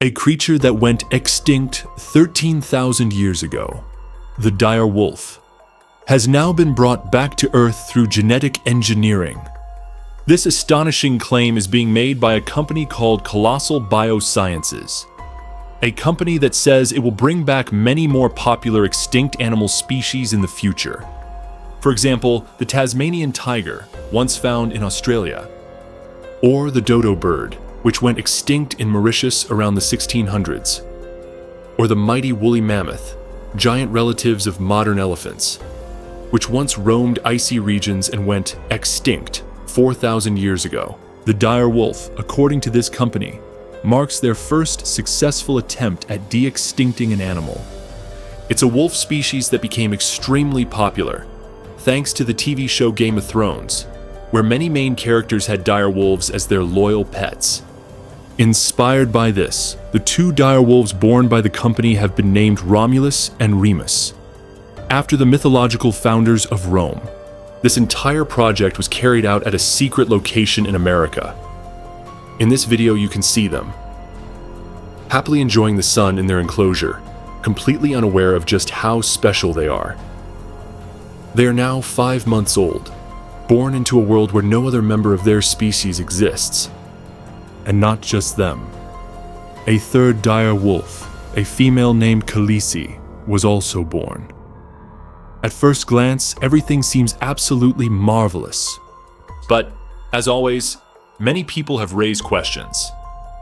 A creature that went extinct 13,000 years ago, the direwolf, has now been brought back to Earth through genetic engineering. This astonishing claim is being made by a company called Colossal Biosciences, a company that says it will bring back many more popular extinct animal species in the future. For example, the Tasmanian tiger, once found in Australia, or the dodo bird, which went extinct in Mauritius around the 1600s, or the mighty woolly mammoth, giant relatives of modern elephants, which once roamed icy regions and went extinct 4,000 years ago. The direwolf, according to this company, marks their first successful attempt at de-extincting an animal. It's a wolf species that became extremely popular, thanks to the TV show Game of Thrones, where many main characters had direwolves as their loyal pets. Inspired by this, the two direwolves born by the company have been named Romulus and Remus, after the mythological founders of Rome. This entire project was carried out at a secret location in America. In this video, you can see them, happily enjoying the sun in their enclosure, completely unaware of just how special they are. They are now 5 months old, born into a world where no other member of their species exists. And not just them. A third dire wolf, a female named Khaleesi, was also born. At first glance, everything seems absolutely marvelous. But, as always, many people have raised questions.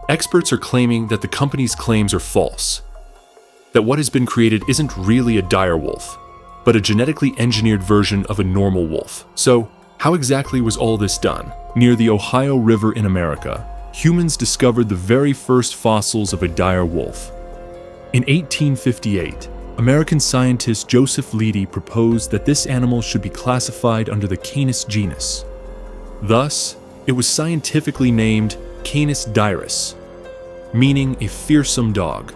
Experts are claiming that the company's claims are false, that what has been created isn't really a direwolf, but a genetically engineered version of a normal wolf. So, how exactly was all this done? Near the Ohio River in America, humans discovered the very first fossils of a dire wolf. In 1858, American scientist Joseph Leidy proposed that this animal should be classified under the Canis genus. Thus, it was scientifically named Canis dirus, meaning a fearsome dog.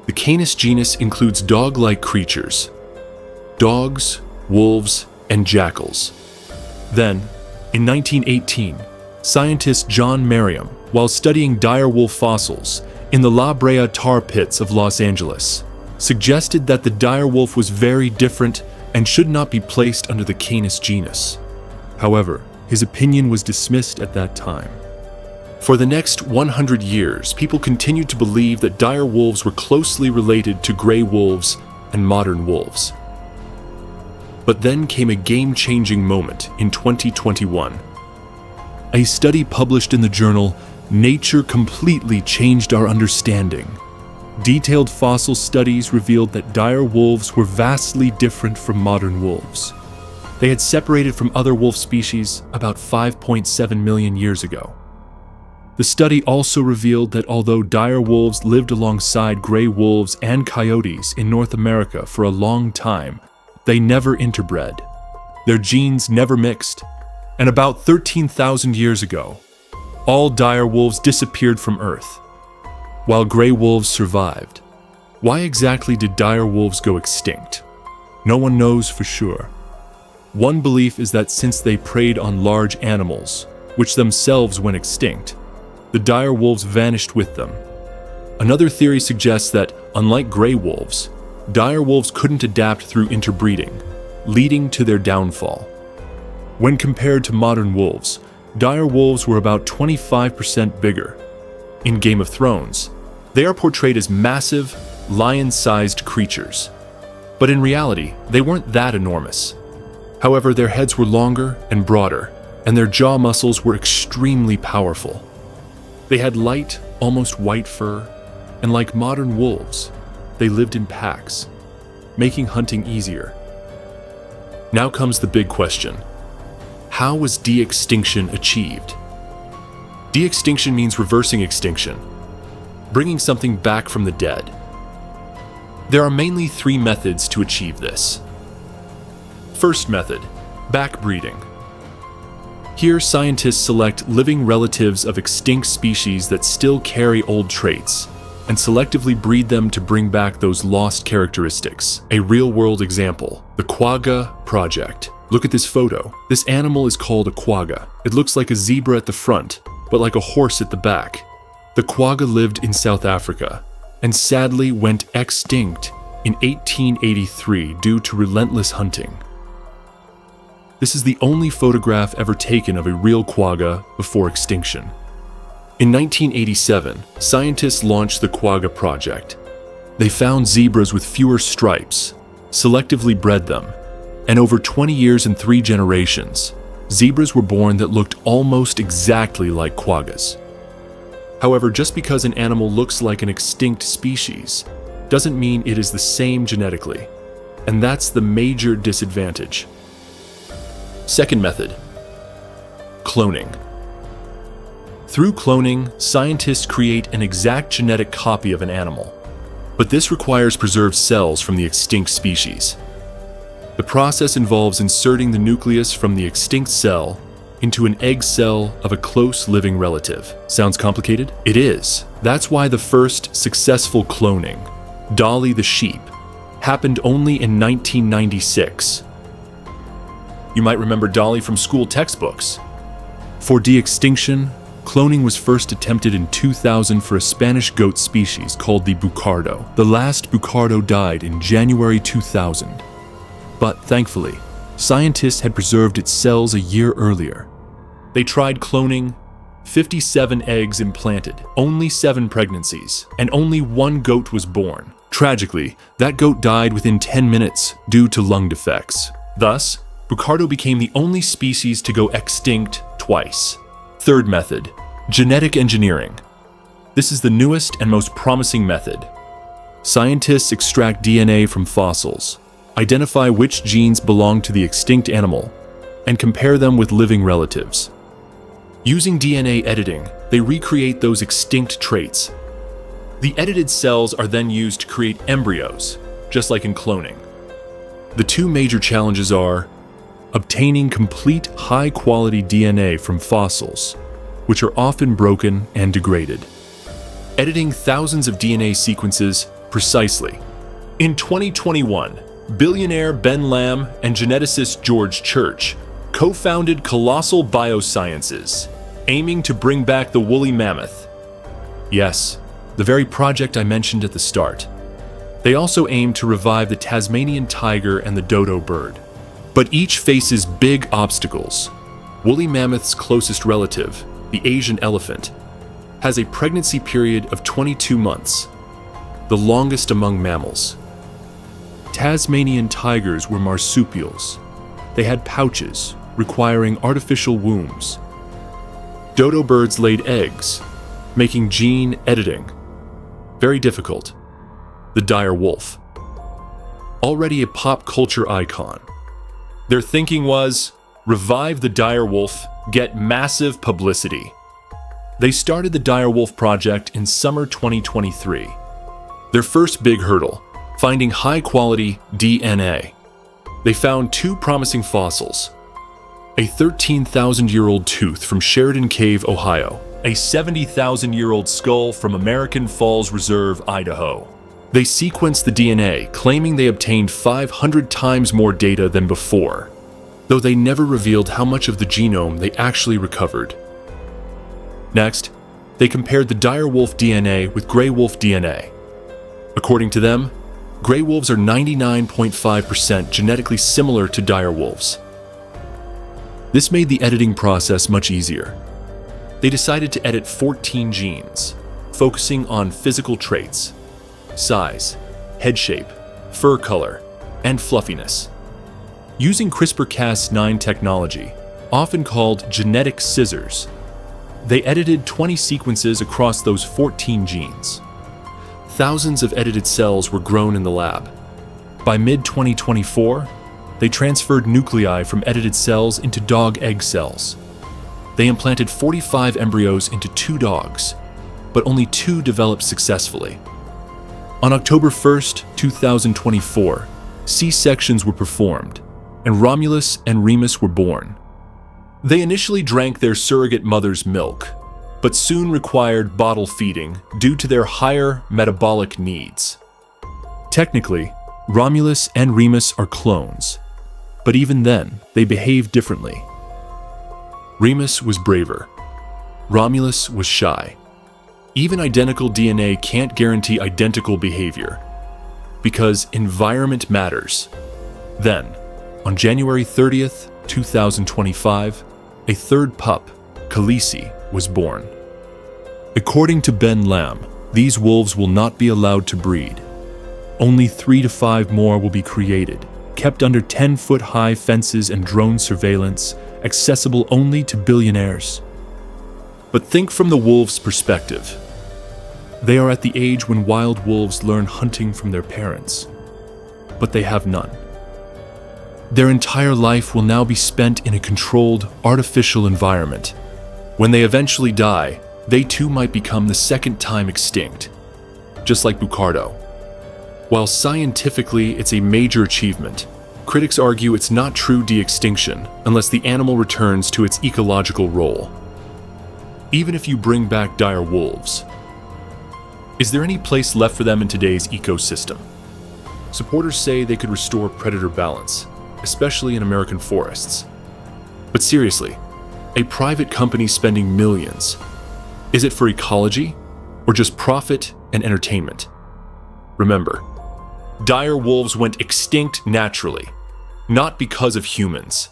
The Canis genus includes dog-like creatures, dogs, wolves, and jackals. Then, in 1918, scientist John Merriam, while studying direwolf fossils in the La Brea tar pits of Los Angeles, suggested that the direwolf was very different and should not be placed under the Canis genus. However, his opinion was dismissed at that time. For the next 100 years, people continued to believe that dire wolves were closely related to gray wolves and modern wolves. But then came a game-changing moment in 2021. A study published in the journal Nature completely changed our understanding. Detailed fossil studies revealed that dire wolves were vastly different from modern wolves. They had separated from other wolf species about 5.7 million years ago. The study also revealed that although dire wolves lived alongside gray wolves and coyotes in North America for a long time, they never interbred. Their genes never mixed. And about 13,000 years ago, all dire wolves disappeared from Earth, while gray wolves survived. Why exactly did dire wolves go extinct? No one knows for sure. One belief is that since they preyed on large animals, which themselves went extinct, the dire wolves vanished with them. Another theory suggests that, unlike gray wolves, dire wolves couldn't adapt through interbreeding, leading to their downfall. When compared to modern wolves, dire wolves were about 25% bigger. In Game of Thrones, they are portrayed as massive, lion-sized creatures. But in reality, they weren't that enormous. However, their heads were longer and broader, and their jaw muscles were extremely powerful. They had light, almost white fur, and like modern wolves, they lived in packs, making hunting easier. Now comes the big question. How was de-extinction achieved? De-extinction means reversing extinction, bringing something back from the dead. There are mainly 3 methods to achieve this. First method, backbreeding. Here, scientists select living relatives of extinct species that still carry old traits, and selectively breed them to bring back those lost characteristics. A real-world example, the quagga project. Look at this photo. This animal is called a quagga. It looks like a zebra at the front, but like a horse at the back. The quagga lived in South Africa and sadly went extinct in 1883 due to relentless hunting. This is the only photograph ever taken of a real quagga before extinction. In 1987, scientists launched the Quagga Project. They found zebras with fewer stripes, selectively bred them, and over 20 years and 3 generations, zebras were born that looked almost exactly like quaggas. However, just because an animal looks like an extinct species doesn't mean it is the same genetically, and that's the major disadvantage. Second method, cloning. Through cloning, scientists create an exact genetic copy of an animal, but this requires preserved cells from the extinct species. The process involves inserting the nucleus from the extinct cell into an egg cell of a close living relative. Sounds complicated? It is. That's why the first successful cloning, Dolly the sheep, happened only in 1996. You might remember Dolly from school textbooks. For de-extinction, cloning was first attempted in 2000 for a Spanish goat species called the bucardo. The last bucardo died in January 2000. But thankfully, scientists had preserved its cells a year earlier. They tried cloning 57 eggs implanted, only 7 pregnancies, and only 1 goat was born. Tragically, that goat died within 10 minutes due to lung defects. Thus, bucardo became the only species to go extinct twice. Third method, genetic engineering. This is the newest and most promising method. Scientists extract DNA from fossils, identify which genes belong to the extinct animal, and compare them with living relatives. Using DNA editing, they recreate those extinct traits. The edited cells are then used to create embryos, just like in cloning. The 2 major challenges are obtaining complete high-quality DNA from fossils, which are often broken and degraded. Editing thousands of DNA sequences precisely. In 2021, billionaire Ben Lamb and geneticist George Church co-founded Colossal Biosciences, aiming to bring back the woolly mammoth. Yes, the very project I mentioned at the start. They also aim to revive the Tasmanian tiger and the dodo bird. But each faces big obstacles. Woolly mammoth's closest relative, the Asian elephant, has a pregnancy period of 22 months, the longest among mammals. Tasmanian tigers were marsupials. They had pouches, requiring artificial wombs. Dodo birds laid eggs, making gene editing very difficult. The direwolf, already a pop culture icon. Their thinking was, revive the direwolf, get massive publicity. They started the Direwolf project in summer 2023. Their first big hurdle, finding high-quality DNA. They found 2 promising fossils. A 13,000-year-old tooth from Sheridan Cave, Ohio. A 70,000-year-old skull from American Falls Reserve, Idaho. They sequenced the DNA, claiming they obtained 500 times more data than before, though they never revealed how much of the genome they actually recovered. Next, they compared the direwolf DNA with gray wolf DNA. According to them, gray wolves are 99.5% genetically similar to direwolves. This made the editing process much easier. They decided to edit 14 genes, focusing on physical traits: size, head shape, fur color, and fluffiness. Using CRISPR-Cas9 technology, often called genetic scissors, they edited 20 sequences across those 14 genes. Thousands of edited cells were grown in the lab. By mid-2024, they transferred nuclei from edited cells into dog egg cells. They implanted 45 embryos into 2 dogs, but only 2 developed successfully. On October 1st, 2024, C-sections were performed, and Romulus and Remus were born. They initially drank their surrogate mother's milk, but soon required bottle feeding due to their higher metabolic needs. Technically, Romulus and Remus are clones, but even then, they behave differently. Remus was braver. Romulus was shy. Even identical DNA can't guarantee identical behavior, because environment matters. Then, on January 30th, 2025, a third pup, Colossal, was born. According to Ben Lamb, these wolves will not be allowed to breed. Only 3 to 5 more will be created, kept under 10-foot-high fences and drone surveillance, accessible only to billionaires. But think from the wolves' perspective. They are at the age when wild wolves learn hunting from their parents, but they have none. Their entire life will now be spent in a controlled, artificial environment. When they eventually die, they too might become the second time extinct, just like Bucardo. While scientifically it's a major achievement, critics argue it's not true de-extinction unless the animal returns to its ecological role. Even if you bring back dire wolves, is there any place left for them in today's ecosystem? Supporters say they could restore predator balance, especially in American forests. But seriously, a private company spending millions, is it for ecology or just profit and entertainment? Remember, dire wolves went extinct naturally, not because of humans.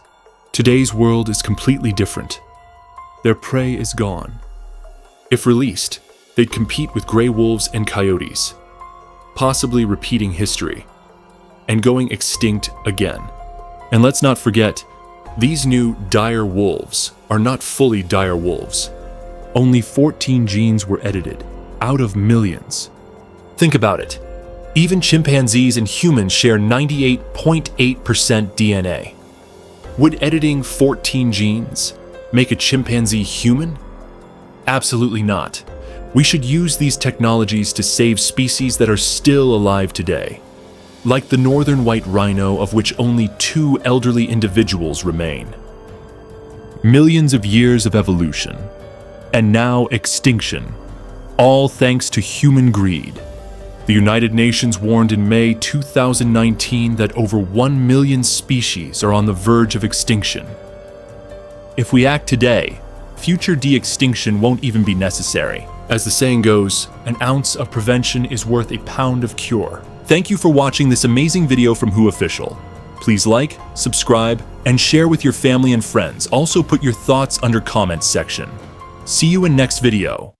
Today's world is completely different. Their prey is gone. If released, they'd compete with gray wolves and coyotes, possibly repeating history and going extinct again. And let's not forget, these new dire wolves are not fully dire wolves. Only 14 genes were edited, out of millions. Think about it. Even chimpanzees and humans share 98.8% DNA. Would editing 14 genes make a chimpanzee human? Absolutely not. We should use these technologies to save species that are still alive today, like the northern white rhino, of which only 2 elderly individuals remain. Millions of years of evolution, and now extinction, all thanks to human greed. The United Nations warned in May 2019 that over 1 million species are on the verge of extinction. If we act today, future de-extinction won't even be necessary. As the saying goes, an ounce of prevention is worth a pound of cure. Thank you for watching this amazing video from Who Official. Please like, subscribe, and share with your family and friends. Also put your thoughts under comments section. See you in next video.